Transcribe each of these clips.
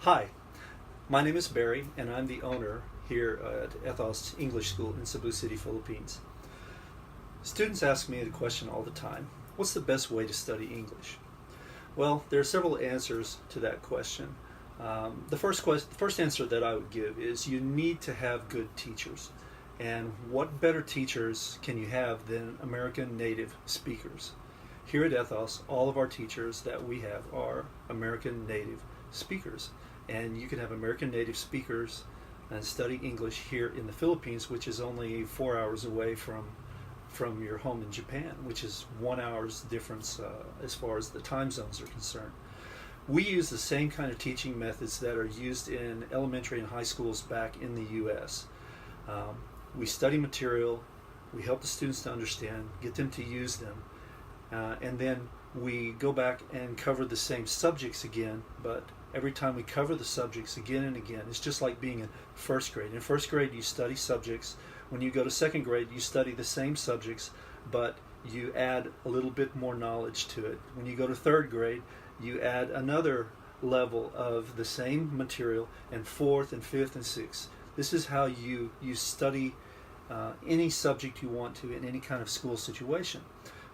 Hi, my name is Barry, and I'm the owner here at Ethos English School in Cebu City, Philippines. Students ask me the question all the time, what's the best way to study English? Well, there are several answers to that question. The first answer that I would give is you need to have good teachers. And what better teachers can you have than American native speakers? Here at Ethos, all of our teachers that we have are American native speakers. And you can have American native speakers and study English here in the Philippines, which is only 4 hours away from your home in Japan, which is 1 hour's difference as far as the time zones are concerned. We use the same kind of teaching methods that are used in elementary and high schools back in the U.S. We study material, we help the students to understand, get them to use them, and then we go back and cover the same subjects again, but every time we cover the subjects again and again, it's just like being in first grade. In first grade, you study subjects. When you go to second grade, you study the same subjects, but you add a little bit more knowledge to it. When you go to third grade, you add another level of the same material, and fourth and fifth and sixth. This is how you study any subject you want to in any kind of school situation.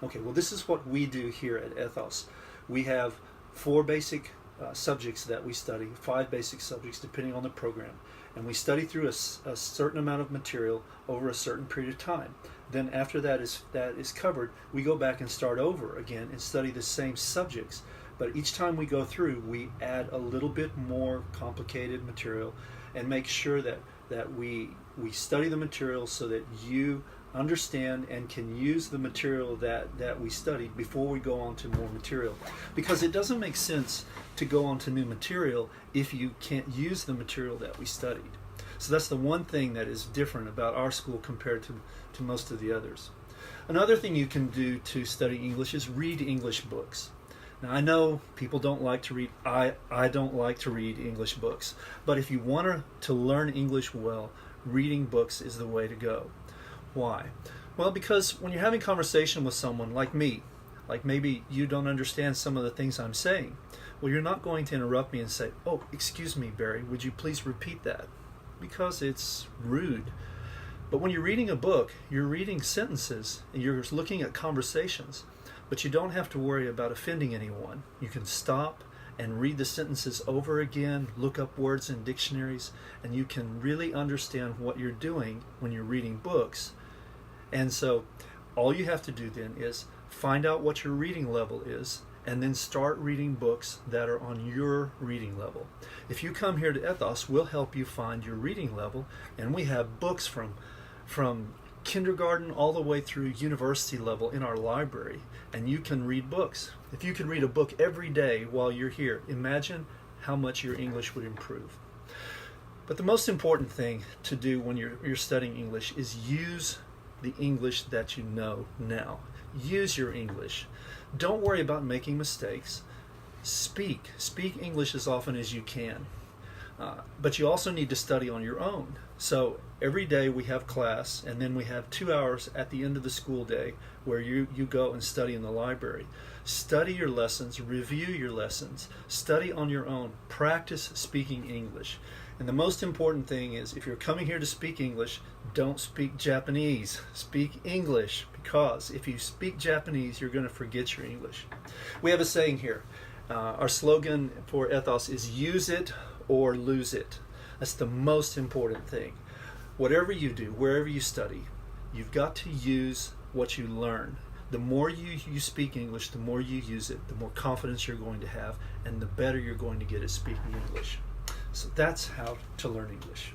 Okay, well, this is what we do here at Ethos. We have 4 basic subjects that we study, 5 basic subjects depending on the program, and we study through a certain amount of material over a certain period of time. Then after that is covered, we go back and start over again and study the same subjects, but each time we go through, we add a little bit more complicated material and make sure that we study the material so that you understand and can use the material that we studied before we go on to more material, because it doesn't make sense to go on to new material if you can't use the material that we studied. So that's the one thing that is different about our school compared to most of the others. Another thing you can do to study English is read English books. Now, I know people don't like to read, I don't like to read English books, but if you want to learn English well, reading books is the way to go. Why? Well, because when you're having conversation with someone like me, like maybe you don't understand some of the things I'm saying, well, you're not going to interrupt me and say, "Oh, excuse me, Barry, would you please repeat that?" Because it's rude. But when you're reading a book, you're reading sentences and you're looking at conversations, but you don't have to worry about offending anyone. You can stop and read the sentences over again, look up words in dictionaries, and you can really understand what you're doing when you're reading books. And so all you have to do then is find out what your reading level is and then start reading books that are on your reading level. If you come here to Ethos, we'll help you find your reading level, and we have books from kindergarten all the way through university level in our library, and you can read books. If you can read a book every day while you're here, imagine how much your English would improve. But the most important thing to do when you're studying English is use the English that you know now. Use your English. Don't worry about making mistakes. Speak English as often as you can. But you also need to study on your own. So every day we have class, and then we have 2 hours at the end of the school day where you go and study in the library. Study your lessons, review your lessons, study on your own, practice speaking English. And the most important thing is, if you're coming here to speak English, don't speak Japanese. Speak English, because if you speak Japanese, you're going to forget your English. We have a saying here. Our slogan for Ethos is use it or lose it. That's the most important thing. Whatever you do, wherever you study, you've got to use what you learn. The more you speak English, the more you use it, the more confidence you're going to have, and the better you're going to get at speaking English. So that's how to learn English.